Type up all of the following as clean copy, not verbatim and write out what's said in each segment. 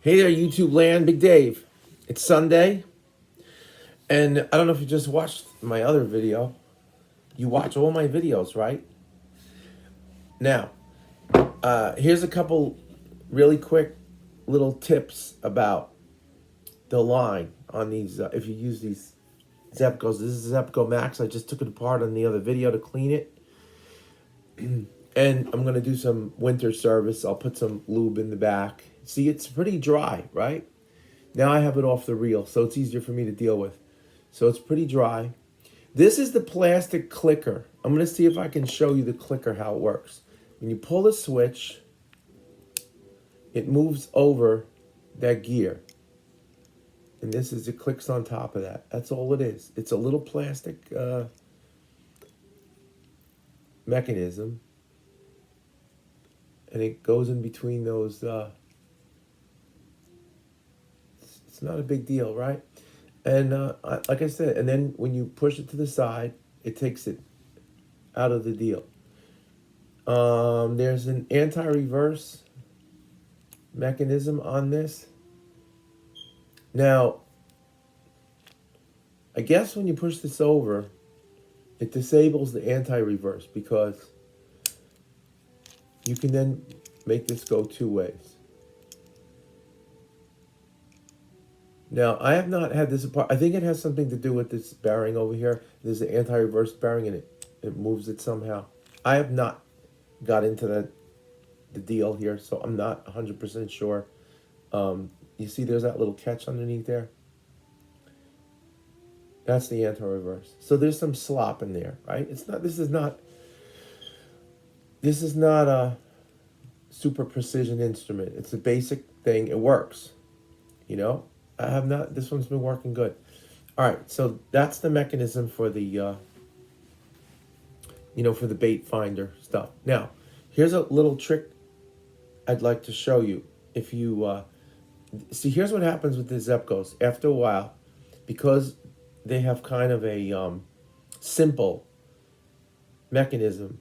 Hey there, YouTube land, Big Dave. It's Sunday, and I don't know if you just watched my other video. You watch all my videos, right? Now, here's a couple really quick little tips about the line on these. If you use these Zebcos, this is Zebco Max. I just took it apart on the other video to clean it. And I'm going to do some winter service. I'll put some lube in the back. See, it's pretty dry, right? Now I have it off the reel, so it's easier for me to deal with. So it's pretty dry. This is the plastic clicker. I'm going to see if I can show you the clicker, how it works. When you pull the switch, it moves over that gear. And this is, it clicks on top of that. That's all it is. It's a little plastic mechanism. And it goes in between those. It's not a big deal, right? And like I said, and then when you push it to the side, it takes it out of the deal. There's an anti-reverse mechanism on this. Now, I guess when you push this over, it disables the anti-reverse because you can then make this go two ways. Now, I have not had this apart. I think it has something to do with this bearing over here. There's an anti-reverse bearing and it moves it somehow. I have not got into the deal here, so I'm not 100% sure. You see there's that little catch underneath there? That's the anti-reverse. So there's some slop in there, right? This is not a super precision instrument. It's a basic thing. It works, you know? This one's been working good. All right, so that's the mechanism for the, for the bait finder stuff. Now, here's a little trick I'd like to show you. If you, see, here's what happens with the Zebcos. After a while, because they have kind of a simple mechanism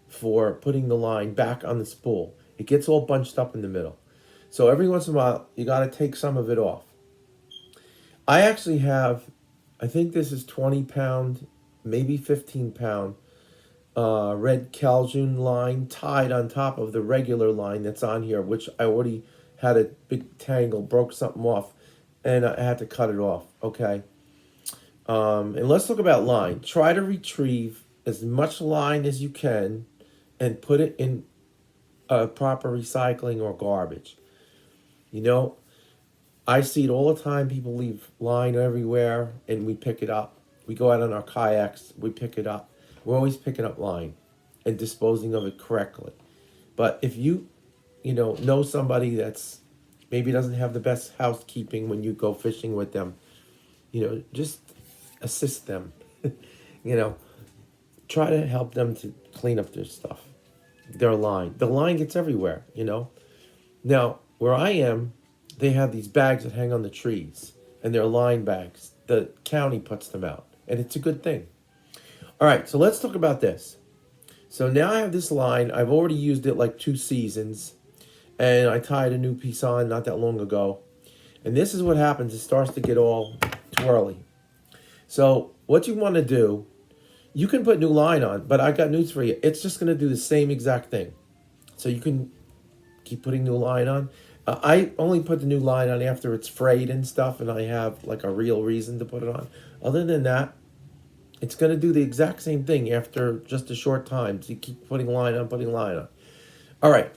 for putting the line back on the spool, it gets all bunched up in the middle. So every once in a while, you got to take some of it off. I actually have, I think this is 20 pound, maybe 15 pound red Calhoun line tied on top of the regular line that's on here, which I already had a big tangle, broke something off, and I had to cut it off, okay? And let's talk about line. Try to retrieve as much line as you can and put it in proper recycling or garbage. You know, I see it all the time. People leave line everywhere, and we pick it up. We go out on our kayaks, we pick it up. We're always picking up line and disposing of it correctly. But if you know somebody that's maybe doesn't have the best housekeeping when you go fishing with them, just assist them. Try to help them to clean up their stuff, their line. The line gets everywhere, Now, where I am, they have these bags that hang on the trees, and they're line bags. The county puts them out, and it's a good thing. All right, so let's talk about this. So now I have this line. I've already used it like 2 seasons, and I tied a new piece on not that long ago. And this is what happens. It starts to get all twirly. So what you want to do, you can put new line on, but I got news for you. It's just going to do the same exact thing. So you can keep putting new line on. I only put the new line on after it's frayed and stuff, and I have like a real reason to put it on. Other than that, it's going to do the exact same thing after just a short time. So you keep putting line on, putting line on. All right.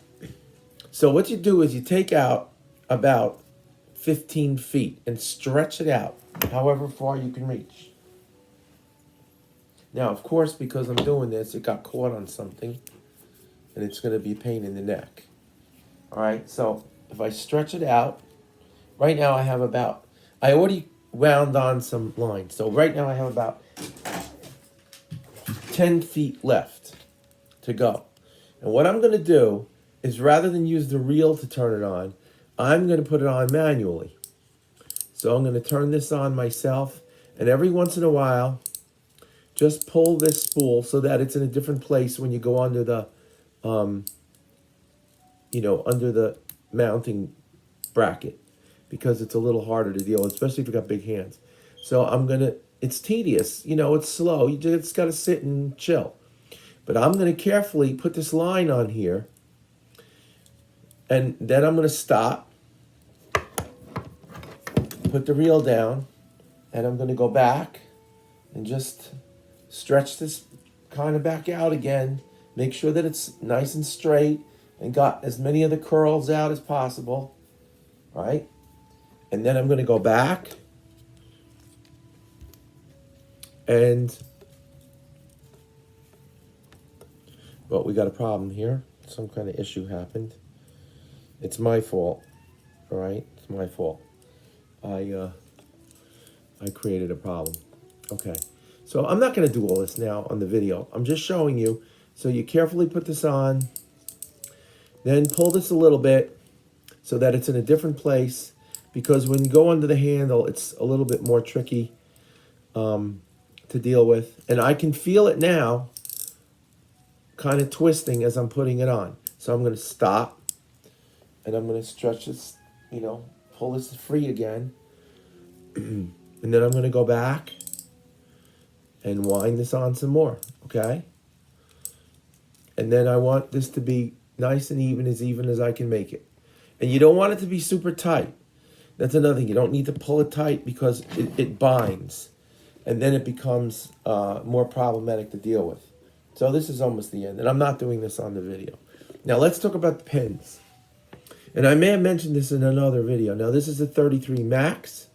So what you do is you take out about 15 feet and stretch it out however far you can reach. Now, of course, because I'm doing this, it got caught on something, and it's going to be a pain in the neck. All right, so if I stretch it out, right now I already wound on some line. So right now I have about 10 feet left to go. And what I'm going to do is, rather than use the reel to turn it on, I'm going to put it on manually. So I'm going to turn this on myself, and every once in a while, just pull this spool so that it's in a different place when you go under the, under the mounting bracket because it's a little harder to deal with, especially if you've got big hands. So it's tedious, it's slow. You just got to sit and chill. But I'm going to carefully put this line on here, and then I'm going to stop, put the reel down, and I'm going to go back and just stretch this kind of back out again. Make sure that it's nice and straight and got as many of the curls out as possible, right? And then I'm going to go back and, well, we got a problem here. Some kind of issue happened. It's my fault, all right? It's my fault. I created a problem. Okay, so I'm not going to do all this now on the video. I'm just showing you. So you carefully put this on, then pull this a little bit so that it's in a different place, because when you go under the handle, it's a little bit more tricky to deal with. And I can feel it now kind of twisting as I'm putting it on. So I'm going to stop, and I'm going to stretch this, pull this free again. And then I'm going to go back and wind this on some more, okay? And then I want this to be nice and even as I can make it. And you don't want it to be super tight. That's another thing. You don't need to pull it tight because it binds. And then it becomes more problematic to deal with. So this is almost the end. And I'm not doing this on the video. Now let's talk about the pins. And I may have mentioned this in another video. Now this is a 33 Max.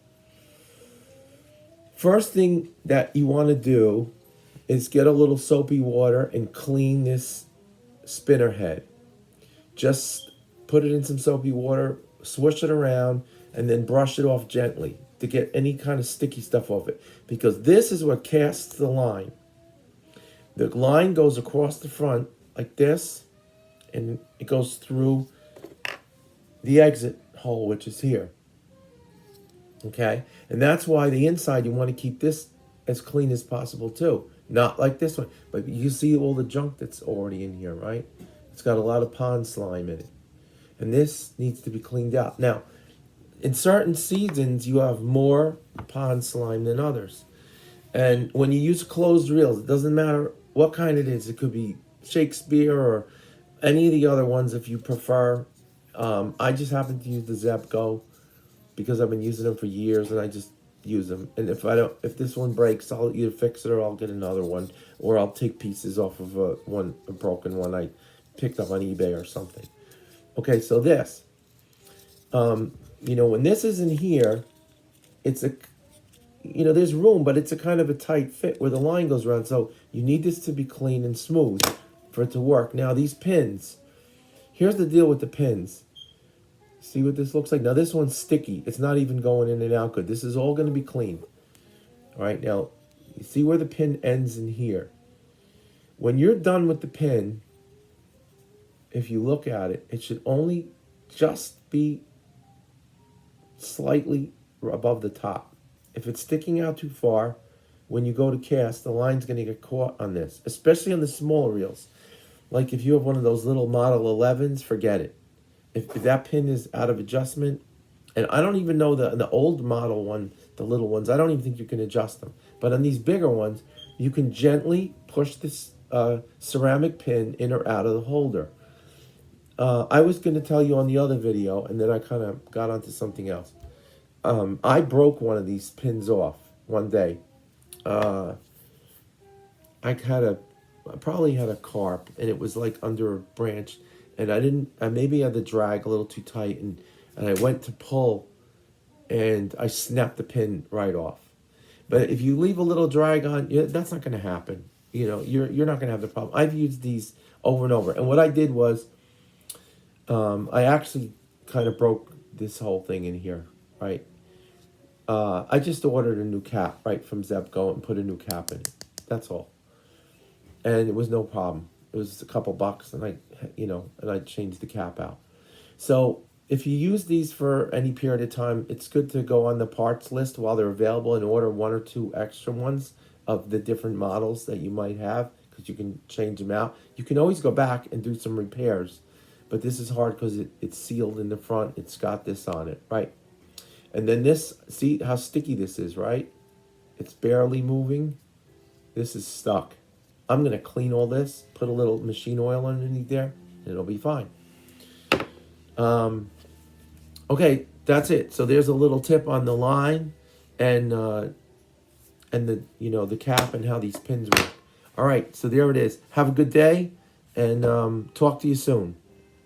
First thing that you want to do is get a little soapy water and clean this spinner head. Just put it in some soapy water, swish it around, and then brush it off gently to get any kind of sticky stuff off it. Because this is what casts the line. The line goes across the front like this, and it goes through the exit hole, which is here. Okay? And that's why the inside, you want to keep this as clean as possible too. Not like this one. But you see all the junk that's already in here, right? It's got a lot of pond slime in it. And this needs to be cleaned out. Now, in certain seasons, you have more pond slime than others. And when you use closed reels, it doesn't matter what kind it is. It could be Shakespeare or any of the other ones if you prefer. I just happen to use the Zebco because I've been using them for years, and I just use them. And if this one breaks, I'll either fix it or I'll get another one, or I'll take pieces off of a broken one I picked up on eBay or something. Okay, so this, when this is in here, it's there's room, but it's a kind of a tight fit where the line goes around. So you need this to be clean and smooth for it to work. Now these pins, here's the deal with the pins. See what this looks like? Now this one's sticky. It's not even going in and out good. This is all going to be clean. All right, now you see where the pin ends in here. When you're done with the pin, if you look at it, it should only just be slightly above the top. If it's sticking out too far, when you go to cast, the line's going to get caught on this, especially on the smaller reels. Like if you have one of those little Model 11s, forget it. If that pin is out of adjustment, and I don't even know the old model one, the little ones, I don't even think you can adjust them. But on these bigger ones, you can gently push this ceramic pin in or out of the holder. I was going to tell you on the other video, and then I kind of got onto something else. I broke one of these pins off one day. I probably had a carp, and it was like under a branch, and I maybe had the drag a little too tight, and I went to pull, and I snapped the pin right off. But if you leave a little drag on, that's not going to happen. You're not going to have the problem. I've used these over and over, and what I did was, I actually kind of broke this whole thing in here, right? I just ordered a new cap, right, from Zebco and put a new cap in it. That's all. And it was no problem. It was a couple bucks, and I changed the cap out. So if you use these for any period of time, it's good to go on the parts list while they're available and order one or two extra ones of the different models that you might have, because you can change them out. You can always go back and do some repairs but this is hard because it's sealed in the front. It's got this on it, right? And then this, see how sticky this is, right? It's barely moving. This is stuck. I'm gonna clean all this, put a little machine oil underneath there, and it'll be fine. Okay, that's it. So there's a little tip on the line, and the the cap and how these pins work. All right, so there it is. Have a good day, and talk to you soon.